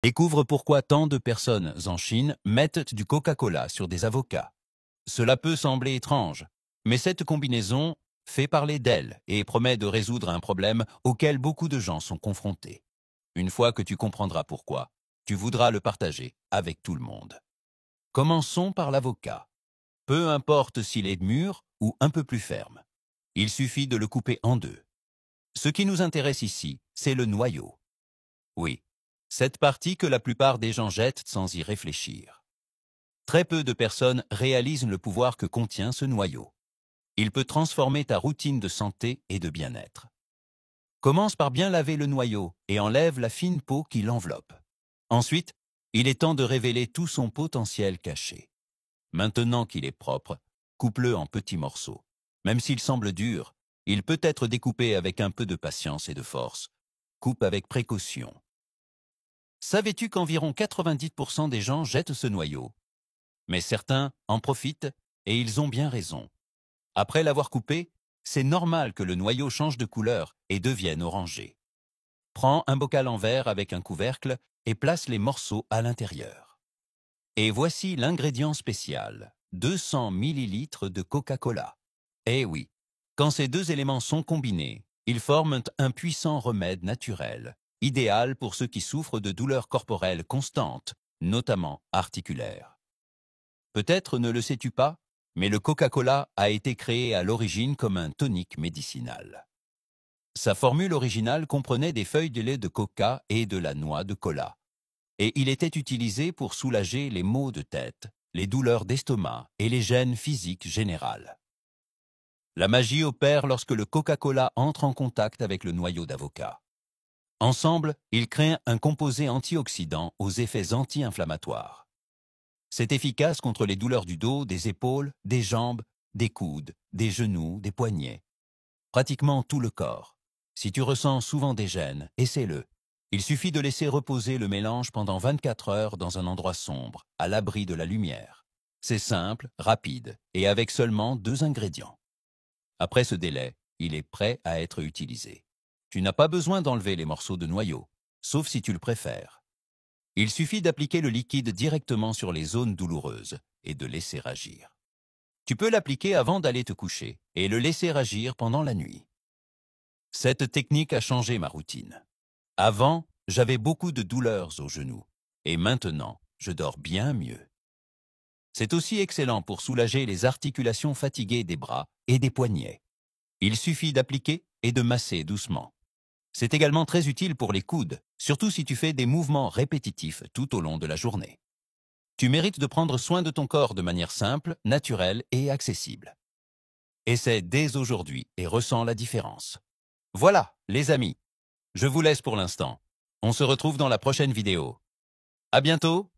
Découvre pourquoi tant de personnes en Chine mettent du Coca-Cola sur des avocats. Cela peut sembler étrange, mais cette combinaison fait parler d'elle et promet de résoudre un problème auquel beaucoup de gens sont confrontés. Une fois que tu comprendras pourquoi, tu voudras le partager avec tout le monde. Commençons par l'avocat. Peu importe s'il est mûr ou un peu plus ferme. Il suffit de le couper en deux. Ce qui nous intéresse ici, c'est le noyau. Oui, cette partie que la plupart des gens jettent sans y réfléchir. Très peu de personnes réalisent le pouvoir que contient ce noyau. Il peut transformer ta routine de santé et de bien-être. Commence par bien laver le noyau et enlève la fine peau qui l'enveloppe. Ensuite, il est temps de révéler tout son potentiel caché. Maintenant qu'il est propre, coupe-le en petits morceaux. Même s'il semble dur, il peut être découpé avec un peu de patience et de force. Coupe avec précaution. Savais-tu qu'environ 90% des gens jettent ce noyau? Mais certains en profitent et ils ont bien raison. Après l'avoir coupé, c'est normal que le noyau change de couleur et devienne orangé. Prends un bocal en verre avec un couvercle et place les morceaux à l'intérieur. Et voici l'ingrédient spécial, 200 ml de Coca-Cola. Eh oui, quand ces deux éléments sont combinés, ils forment un puissant remède naturel, idéal pour ceux qui souffrent de douleurs corporelles constantes, notamment articulaires. Peut-être ne le sais-tu pas, mais le Coca-Cola a été créé à l'origine comme un tonique médicinal. Sa formule originale comprenait des feuilles de lait de coca et de la noix de cola. Et il était utilisé pour soulager les maux de tête, les douleurs d'estomac et les gênes physiques générales. La magie opère lorsque le Coca-Cola entre en contact avec le noyau d'avocat. Ensemble, ils créent un composé antioxydant aux effets anti-inflammatoires. C'est efficace contre les douleurs du dos, des épaules, des jambes, des coudes, des genoux, des poignets. Pratiquement tout le corps. Si tu ressens souvent des gênes, essaie-le. Il suffit de laisser reposer le mélange pendant 24 heures dans un endroit sombre, à l'abri de la lumière. C'est simple, rapide et avec seulement 2 ingrédients. Après ce délai, il est prêt à être utilisé. Tu n'as pas besoin d'enlever les morceaux de noyau, sauf si tu le préfères. Il suffit d'appliquer le liquide directement sur les zones douloureuses et de laisser agir. Tu peux l'appliquer avant d'aller te coucher et le laisser agir pendant la nuit. Cette technique a changé ma routine. Avant, j'avais beaucoup de douleurs aux genoux et maintenant, je dors bien mieux. C'est aussi excellent pour soulager les articulations fatiguées des bras et des poignets. Il suffit d'appliquer et de masser doucement. C'est également très utile pour les coudes, surtout si tu fais des mouvements répétitifs tout au long de la journée. Tu mérites de prendre soin de ton corps de manière simple, naturelle et accessible. Essaie dès aujourd'hui et ressens la différence. Voilà, les amis, je vous laisse pour l'instant. On se retrouve dans la prochaine vidéo. À bientôt!